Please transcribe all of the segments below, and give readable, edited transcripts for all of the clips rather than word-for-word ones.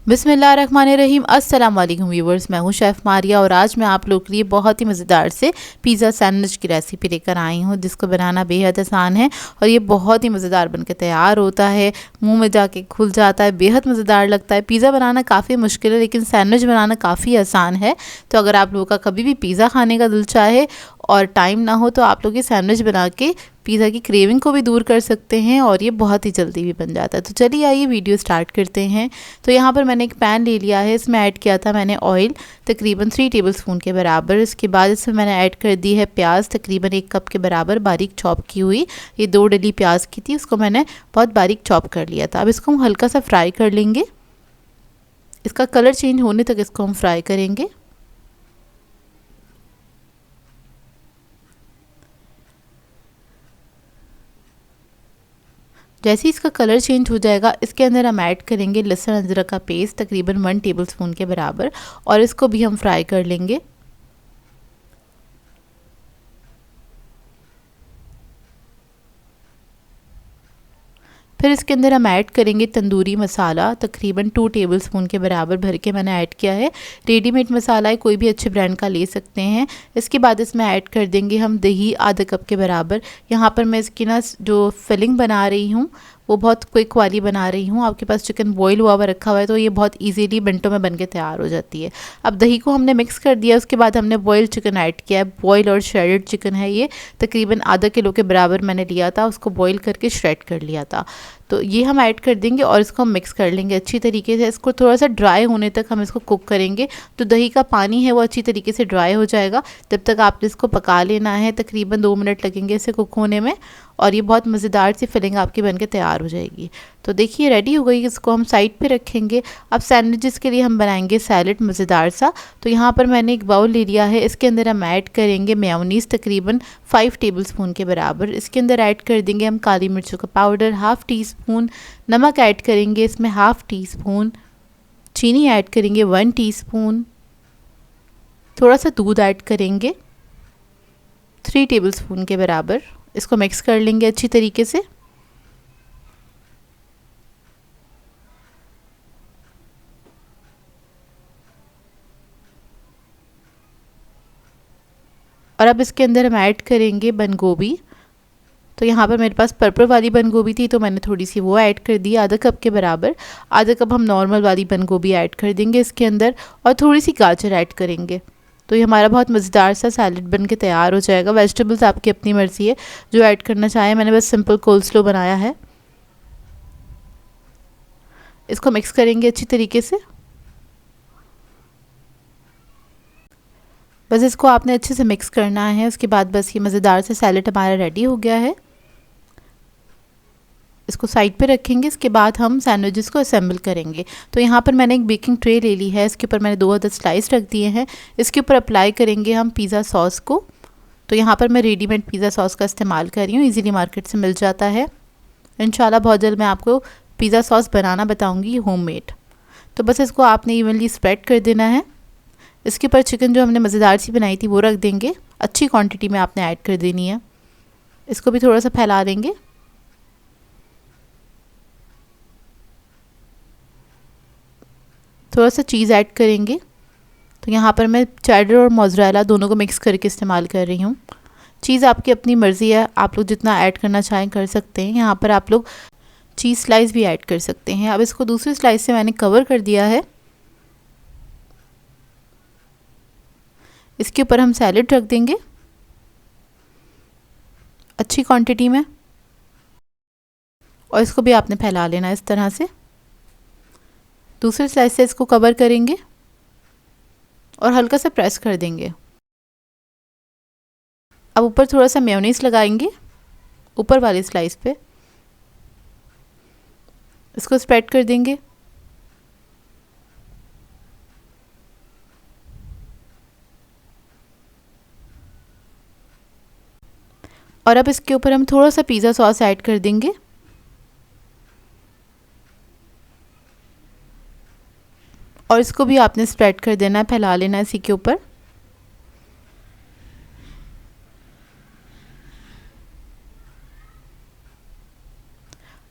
बिस्मिल्लाहिर्रहमानिर्रहीम। अस्सलाम वालेकुम व्यूवर्स, मैं हूं शेफ़ मारिया और आज मैं आप लोग के लिए बहुत ही मज़ेदार से पिज़्ज़ा सैंडविच की रेसिपी लेकर आई हूं, जिसको बनाना बेहद आसान है और ये बहुत ही मज़ेदार बनकर तैयार होता है। मुंह में जाके घुल जाता है, बेहद मज़ेदार लगता है। पिज़्ज़ा बनाना काफ़ी मुश्किल है लेकिन सैंडविच बनाना काफ़ी आसान है। तो अगर आप लोगों का कभी भी पिज़्ज़ा खाने का दिल चाहे और टाइम ना हो तो आप लोग ये सैंडविच बना के पिज़्ज़ा की क्रेविंग को भी दूर कर सकते हैं और ये बहुत ही जल्दी भी बन जाता है। तो चलिए आइए वीडियो स्टार्ट करते हैं। तो यहाँ पर मैंने एक पैन ले लिया है, इसमें ऐड किया था मैंने ऑयल तकरीबन 3 टेबलस्पून के बराबर। इसके बाद इसमें मैंने ऐड कर दी है प्याज तकरीबन 1 कप के बराबर बारीक चॉप की हुई। ये 2 डली प्याज की थी, उसको मैंने बहुत बारीक चॉप कर लिया था। अब इसको हम हल्का सा फ्राई कर लेंगे, इसका कलर चेंज होने तक इसको हम फ्राई करेंगे। जैसे ही इसका कलर चेंज हो जाएगा इसके अंदर हम ऐड करेंगे लहसुन अदरक का पेस्ट तकरीबन 1 टेबलस्पून के बराबर और इसको भी हम फ्राई कर लेंगे। फिर इसके अंदर हम ऐड करेंगे तंदूरी मसाला तकरीबन 2 टेबलस्पून के बराबर भर के मैंने ऐड किया है। रेडीमेड मसाला है, कोई भी अच्छे ब्रांड का ले सकते हैं। इसके बाद इसमें ऐड कर देंगे हम दही आधा कप के बराबर। यहाँ पर मैं इसकी ना जो फिलिंग बना रही हूँ वो बहुत क्विक वाली बना रही हूँ। आपके पास चिकन बॉईल हुआ हुआ रखा हुआ है तो ये बहुत इजीली मिनटों में बन के तैयार हो जाती है। अब दही को हमने मिक्स कर दिया, उसके बाद हमने बॉयल चिकन ऐड किया है। बॉयल और श्रेडेड चिकन है ये, तकरीबन आधा किलो के बराबर मैंने लिया था, उसको बॉईल करके श्रेड कर लिया था। तो ये हम ऐड कर देंगे और इसको हम मिक्स कर लेंगे अच्छी तरीके से। इसको थोड़ा सा ड्राई होने तक हम इसको कुक करेंगे, तो दही का पानी है वो अच्छी तरीके से ड्राई हो जाएगा। तब तक आपने इसको पका लेना है, तकरीबन 2 मिनट लगेंगे इसे कुक होने में और ये बहुत मज़ेदार सी फिलिंग आपकी बनके तैयार हो जाएगी। तो देखिए रेडी हो गई, इसको हम साइड पे रखेंगे। अब सैंडविचेस के लिए हम बनाएंगे सैलेड मज़ेदार सा। तो यहाँ पर मैंने एक बाउल ले लिया है, इसके अंदर हम ऐड करेंगे मेयोनीज़ तकरीबन 5 टेबलस्पून के बराबर। इसके अंदर ऐड कर देंगे हम काली मिर्चों का पाउडर हाफ़ टी स्पून, नमक ऐड करेंगे इसमें हाफ़ टी स्पून, चीनी ऐड करेंगे 1 टीस्पून, थोड़ा सा दूध ऐड करेंगे 3 टेबलस्पून के बराबर। इसको मिक्स कर लेंगे अच्छी तरीके से। और अब इसके अंदर हम ऐड करेंगे बंद गोभी। तो यहाँ पर मेरे पास पर्पल वाली बंद गोभी थी तो मैंने थोड़ी सी वो ऐड कर दी आधा कप के बराबर। आधा कप हम नॉर्मल वाली बंद गोभी ऐड कर देंगे इसके अंदर और थोड़ी सी गाजर ऐड करेंगे। तो ये हमारा बहुत मज़ेदार सा सैलेड बन के तैयार हो जाएगा। वेजिटेबल्स आपकी अपनी मर्ज़ी है जो ऐड करना चाहें, मैंने बस सिंपल कोल्स्लो बनाया है। इसको मिक्स करेंगे अच्छी तरीके से। बस इसको आपने अच्छे से मिक्स करना है, उसके बाद बस ये मज़ेदार से सैलेड हमारा रेडी हो गया है। इसको साइड पे रखेंगे, इसके बाद हम सैंडविचेस को असेंबल करेंगे। तो यहाँ पर मैंने एक बेकिंग ट्रे ले ली है, इसके ऊपर मैंने 2 अदद स्लाइस रख दिए हैं। इसके ऊपर अप्लाई करेंगे हम पिज़्ज़ा सॉस को। तो यहाँ पर मैं रेडीमेड पिज़्ज़ा सॉस का इस्तेमाल कर रही हूँ, इजीली मार्केट से मिल जाता है। इंशाल्लाह बहुत जल्द मैं आपको पिज़्ज़ा सॉस बनाना बताऊँगी होममेड। तो बस इसको आपने इवनली स्प्रेड कर देना है। इसके ऊपर चिकन जो हमने मज़ेदार सी बनाई थी वो रख देंगे, अच्छी क्वांटिटी में आपने ऐड कर देनी है। इसको भी थोड़ा सा फैला देंगे। थोड़ा सा चीज़ ऐड करेंगे। तो यहाँ पर मैं चेडर और मोज़रेला दोनों को मिक्स करके इस्तेमाल कर रही हूँ। चीज़ आपकी अपनी मर्ज़ी है, आप लोग जितना ऐड करना चाहें कर सकते हैं। यहाँ पर आप लोग चीज़ स्लाइस भी ऐड कर सकते हैं। अब इसको दूसरी स्लाइस से मैंने कवर कर दिया है। इसके ऊपर हम सैलेड रख देंगे अच्छी क्वांटिटी में और इसको भी आपने फैला लेना इस तरह से। दूसरे स्लाइस से इसको कवर करेंगे और हल्का सा प्रेस कर देंगे। अब ऊपर थोड़ा सा मेयोनीज लगाएंगे ऊपर वाली स्लाइस पे, इसको स्प्रेड कर देंगे। और अब इसके ऊपर हम थोड़ा सा पिज़्ज़ा सॉस ऐड कर देंगे और इसको भी आपने स्प्रेड कर देना है, फैला लेना है इसी के ऊपर।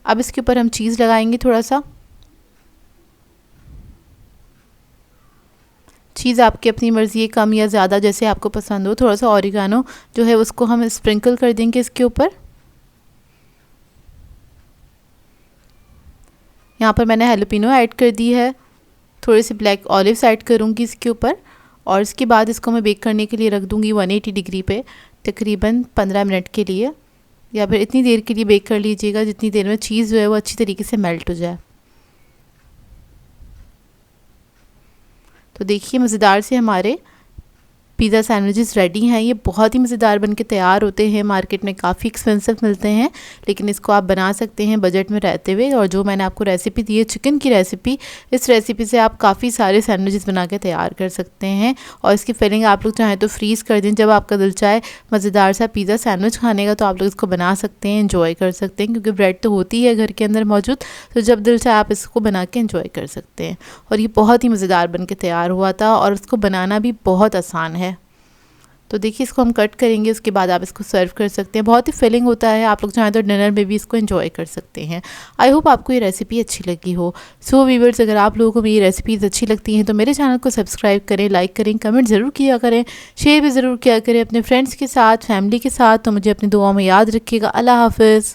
अब इसके ऊपर हम चीज़ लगाएंगे थोड़ा सा। चीज़ आपकी अपनी मर्ज़ी है, कम या ज़्यादा जैसे आपको पसंद हो। थोड़ा सा ऑरिगानो जो है उसको हम स्प्रिंकल कर देंगे इसके ऊपर। यहाँ पर मैंने हैलोपिनो ऐड कर दी है, थोड़े से ब्लैक ऑलिव्स ऐड करूँगी इसके ऊपर, और इसके बाद इसको मैं बेक करने के लिए रख दूँगी 180 डिग्री पे तकरीबन 15 मिनट के लिए, या फिर इतनी देर के लिए बेक कर लीजिएगा जितनी देर में चीज़ जो है वो अच्छी तरीके से मेल्ट हो जाए। तो देखिए मज़ेदार से हमारे पिज़्ज़ा सैंडविचेस रेडी हैं। ये बहुत ही मज़ेदार बन के तैयार होते हैं, मार्केट में काफ़ी एक्सपेंसिव मिलते हैं, लेकिन इसको आप बना सकते हैं बजट में रहते हुए। और जो मैंने आपको रेसिपी दी है चिकन की रेसिपी, इस रेसिपी से आप काफ़ी सारे सैंडविचेस बना के तैयार कर सकते हैं। और इसकी फिलिंग आप लोग चाहें तो फ्रीज़ कर दें, जब आपका दिल चाहे मज़ेदार सा पिज़्ज़ा सैंडविच खाने का तो आप लोग इसको बना सकते हैं, इंजॉय कर सकते हैं, क्योंकि ब्रेड तो होती है घर के अंदर मौजूद, तो जब दिल चाहे आप इसको बना के इंजॉय कर सकते हैं। और ये बहुत ही मज़ेदार बन के तैयार हुआ था और इसको बनाना भी बहुत आसान है। तो देखिए इसको हम कट करेंगे, उसके बाद आप इसको सर्व कर सकते हैं। बहुत ही फिलिंग होता है, आप लोग चाहें तो डिनर में भी इसको एंजॉय कर सकते हैं। आई होप आपको ये रेसिपी अच्छी लगी हो। सो व्यूअर्स, अगर आप लोगों को मेरी रेसिपीज़ अच्छी लगती हैं तो मेरे चैनल को सब्सक्राइब करें, लाइक करें, कमेंट ज़रूर किया करें, शेयर भी ज़रूर किया करें अपने फ्रेंड्स के साथ, फैमिली के साथ। तो मुझे अपनी दुआओं में याद रखिएगा। अल्लाह हाफ़िज़।